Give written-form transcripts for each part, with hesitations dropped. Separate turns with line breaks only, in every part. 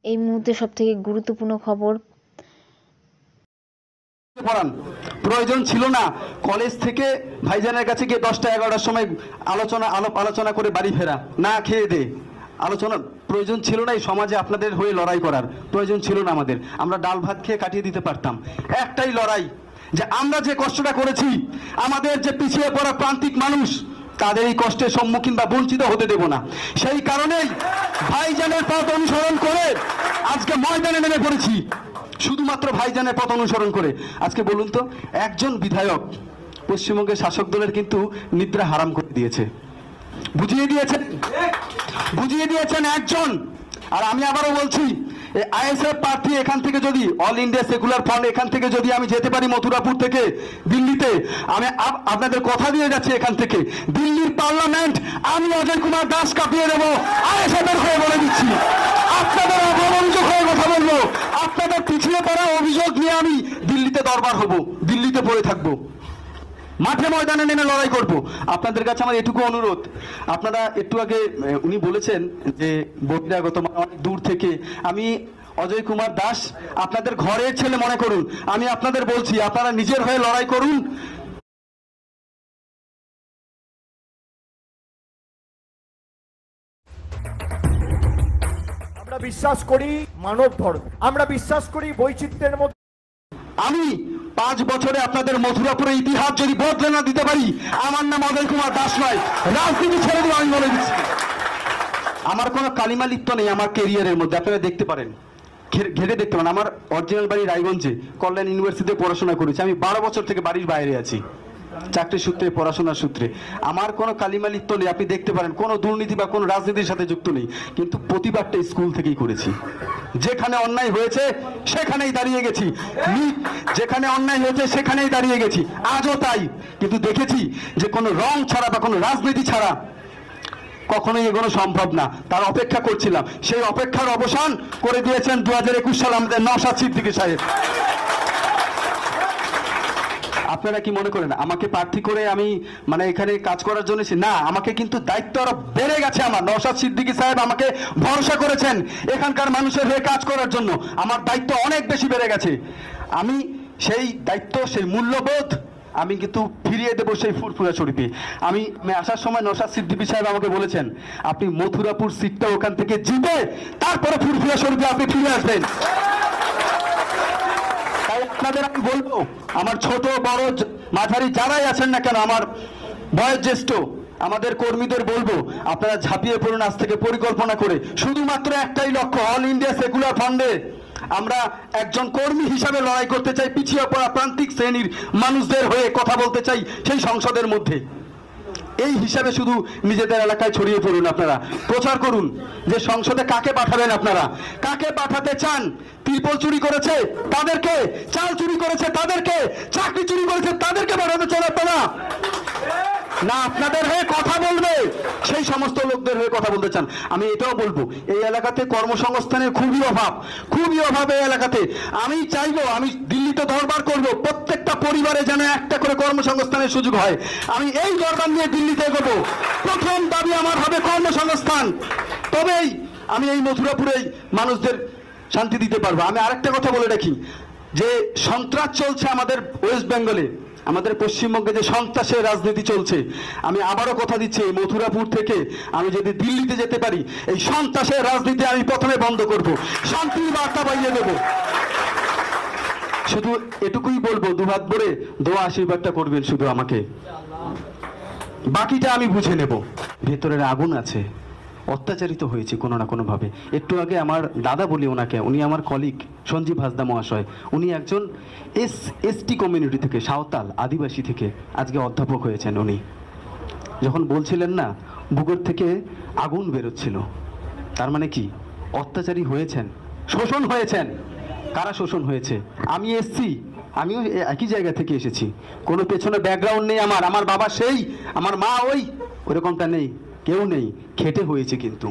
এই মুহূর্তে সবথেকে গুরুত্বপূর্ণ খবর।
পড়ান প্রয়োজন ছিল না কলেজ থেকে ভাইজানের কাছে গিয়ে 10টা 11টার সময় আলোচনা করে বাড়ি ফেরা না খেয়ে দে আলোচনা প্রয়োজন ছিল না। এই সমাজে আপনাদের হয়ে লড়াই করার প্রয়োজন ছিল না আমাদের। আমরা ডাল ভাত খেয়ে কাটিয়ে দিতে পারতাম। একটাই লড়াই, যে আমরা যে কষ্টটা করেছি, আমাদের যে পিছিয়ে পড়া প্রান্তিক মানুষ, তাদের এই কষ্টের সম্মুখীন বা বঞ্চিত হতে দেব না। সেই কারণেই ভাইজানের পথ অনুসরণ করে আজকে ময়দানে নেমে পড়েছি, শুধুমাত্র ভাইজানের পথ অনুসরণ করে। আজকে বলুন তো, একজন বিধায়ক পশ্চিমবঙ্গের শাসক দলের কিন্তু নিদ্রা হারাম করে দিয়েছে, বুঝিয়ে দিয়েছেন একজন। আর আমি আবারও বলছি, আইএসএফ প্রার্থী এখান থেকে যদি অল ইন্ডিয়া সেকুলার ফ্রন্ট এখান থেকে যদি আমি যেতে পারি মথুরাপুর থেকে দিল্লিতে, আমি আপনাদের কথা দিয়ে যাচ্ছি, এখান থেকে দিল্লির পার্লামেন্ট আমি অজয় কুমার দাস কাঁপিয়ে দেবো। আইএসএফ এর হয়ে বলে দিচ্ছি, আপনাদের অপমনোযোগ হয়ে কথা বলবো, আপনাদের পিছিয়ে পড়া অভিযোগ নিয়ে আমি দিল্লিতে দরবার হব, দিল্লিতে পড়ে থাকবো, মাঠে ময়দানে নেমে লড়াই করব। আপনাদের কাছে আমার এটুকু অনুরোধ, আপনারা একটু আগে উনি বলেছেন যে বহিরাগত অনেক দূর থেকে, আমি অজয় কুমার দাস আপনাদের ঘরের ছেলে মনে করুন। আমি আপনাদের বলছি, আপনারা নিজের হয়ে লড়াই করুন।
আমরা বিশ্বাস করি মানব ধর্ম, আমরা বিশ্বাস করি বৈচিত্র্যের মধ্যে।
আমি 5 বছরে আপনাদের মথুরাপুরের ইতিহাস যদি বদলে না দিতে পারি, আমার নাম অজয় কুমার দাস নয়, রাজনীতি ছেড়ে দেবো। আমি বলে দিচ্ছি, আমার কোনো কালিমা লিপ্ত নেই আমার কেরিয়ারের মধ্যে। আপনারা দেখতে পারেন, ঘেটে দেখতে পারেন। আমার অরিজিনাল বাড়ি রায়গঞ্জে, কল্যাণ ইউনিভার্সিটিতে পড়াশোনা করেছি। আমি 12 বছর থেকে বাড়ির বাইরে আছি, চাকরির সূত্রে, পড়াশোনার সূত্রে। আমার কোনো কালিমা লিপ্ত নেই, আপনি দেখতে পারেন। কোনো দুর্নীতি বা কোনো রাজনীতির সাথে যুক্ত নেই, কিন্তু প্রতিবাদটা স্কুল থেকেই করেছি। যেখানে অন্যায় হয়েছে সেখানেই দাঁড়িয়ে গেছি, যেখানে অন্যায় হয়েছে সেখানেই দাঁড়িয়ে গেছি, আজও তাই। কিন্তু দেখেছি যে কোনো রং ছাড়া বা কোনো রাজনীতি ছাড়া কখনোই এগোনো সম্ভব না। তার অপেক্ষা করছিলাম, সেই অপেক্ষার অবসান করে দিয়েছেন 2021 সালে আমাদের নওশাদ সিদ্দিকী সাহেব। আপনারা কি মনে করেন আমাকে প্রার্থী করে আমি মানে এখানে কাজ করার জন্য না? আমাকে কিন্তু দায়িত্ব আরো বেড়ে গেছে। আমার নওশাদ সিদ্দিকী সাহেব আমাকে ভরসা করেছেন এখানকার মানুষের হয়ে কাজ করার জন্য। আমার দায়িত্ব অনেক বেশি বেড়ে গেছে। আমি সেই দায়িত্ব, সেই মূল্যবোধ আমি কিন্তু ফিরিয়ে দেবো সেই ফুরফুরা শরীফে। আমি আসার সময় নওশাদ সিদ্দিকী সাহেব আমাকে বলেছেন, আপনি মথুরাপুর সিটটা ওখান থেকে জিতে তারপরে ফুরফুরা শরীফে আপনি ফিরে আসবেন। তাই আপনাদের আমি বলবো, আমার ছোট বড় মাঝারি যারাই আছেন না কেন, আমার বয়োজ্যেষ্ঠ আমাদের কর্মীদের বলবো, আপনারা ঝাঁপিয়ে পড়ুন আজ থেকে পরিকল্পনা করে। শুধুমাত্র একটাই লক্ষ্য, অল ইন্ডিয়া সেকুলার ফ্রন্টে আমরা একজন কর্মী হিসাবে লড়াই করতে চাই, পিছিয়ে পড়া প্রান্তিক শ্রেণীর মানুষদের হয়ে কথা বলতে চাই সেই সংসদের মধ্যে। এই হিসাবে শুধু নিজেদের এলাকায় ছড়িয়ে পড়ুন, আপনারা প্রচার করুন যে সংসদে কাকে পাঠাবেন, আপনারা কাকে পাঠাতে চান। ত্রিপল চুরি করেছে তাদেরকে, চাল চুরি করেছে তাদেরকে, চাকরি চুরি করেছে তাদেরকে পাঠাতে চান আপনারা না? আপনাদের হয়ে কথা বলবে সেই সমস্ত লোকদের হয়ে কথা বলতে চান। আমি এটাও বলবো, এই এলাকাতে কর্মসংস্থানের খুবই অভাব এই এলাকাতে। আমি চাইবো, আমি দিল্লিতে দরবার করব, প্রত্যেকটা পরিবারে যেন একটা করে কর্মসংস্থানের সুযোগ হয়। আমি এই দরবার নিয়ে দিল্লিতে এগোবো। প্রথম দাবি আমার হবে কর্মসংস্থান, তবেই আমি এই মথুরাপুরেই মানুষদের শান্তি দিতে পারবো। আমি আরেকটা কথা বলে রাখি, যে সন্ত্রাস চলছে আমাদের ওয়েস্ট বেঙ্গলে, আমাদের পশ্চিমবঙ্গে যে সন্ত্রাসের রাজনীতি চলছে, আমি আবারও কথা দিচ্ছি, এই মথুরাপুর থেকে আমি যদি দিল্লিতে যেতে পারি, এই সন্ত্রাসের রাজনীতি আমি প্রথমে বন্ধ করব, শান্তির বার্তা পাইয়ে দেব। শুধু এটুকুই বলবো, দুহাত ভরে দোয়া আশীর্বাদটা করবেন শুধু আমাকে, বাকিটা আমি বুঝে নেব। ভেতরের আগুন আছে, অত্যাচারিত হয়েছে কোনো না কোনো ভাবে। একটু আগে আমার দাদা বলি ওনাকে, উনি আমার কলিগ সঞ্জীব হাসদা মহাশয়, উনি একজন এসটি কমিউনিটি থেকে, সাঁওতাল আদিবাসী থেকে আজকে অধ্যাপক হয়েছেন। উনি যখন বলছিলেন না বুকের থেকে আগুন বেরোচ্ছিল, তার মানে কি অত্যাচারী হয়েছেন, শোষণ হয়েছেন। কারা শোষণ হয়েছে? আমি এসছি, আমিও একই জায়গা থেকে এসেছি, কোনো পেছনে ব্যাকগ্রাউন্ড নেই আমার। আমার বাবা সেই, আমার মা ওরকমটা নেই, কেউ নেই। খেটে হয়েছে, কিন্তু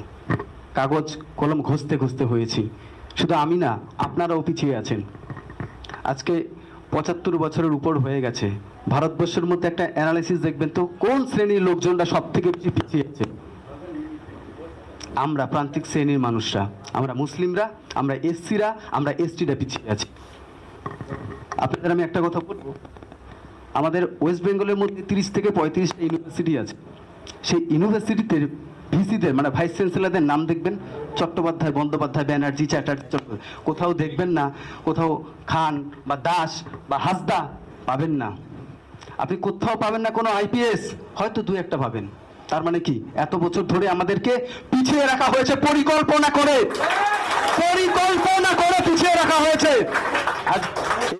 কাগজ কলম ঘষতে হয়েছি। শুধু আমি না, আপনারাও পিছিয়ে আছেন। আজকে 75 বছরের উপর হয়ে গেছে। ভারতবর্ষের মধ্যে একটা অ্যানালিসিস দেখবেন তো, কোন শ্রেণীর লোকজনরা সব থেকে বেশি পিছিয়ে আছে? আমরা প্রান্তিক শ্রেণীর মানুষরা, আমরা মুসলিমরা, আমরা এসসিরা, আমরা এসটিরা পিছিয়ে আছি। আপনাদের আমি একটা কথা বলবো, আমাদের ওয়েস্ট বেঙ্গলের মধ্যে 30 থেকে 35টা ইউনিভার্সিটি আছে। সেই ইউনিভার্সিটিতে ভিসিদের মানে ভাইস চ্যান্সেলরদের নাম দেখবেন চট্টোপাধ্যায়, বন্দ্যোপাধ্যায়, ব্যানার্জি, চ্যাটার্জি, কোথাও দেখবেন না কোথাও খান বা দাস বা হাসদা পাবেন না। আপনি কোথাও পাবেন না কোনো আইপিএস, হয়তো 2-1টা পাবেন। তার মানে কি এত বছর ধরে আমাদেরকে পিছিয়ে রাখা হয়েছে, পরিকল্পনা করে পিছিয়ে রাখা হয়েছে। আজ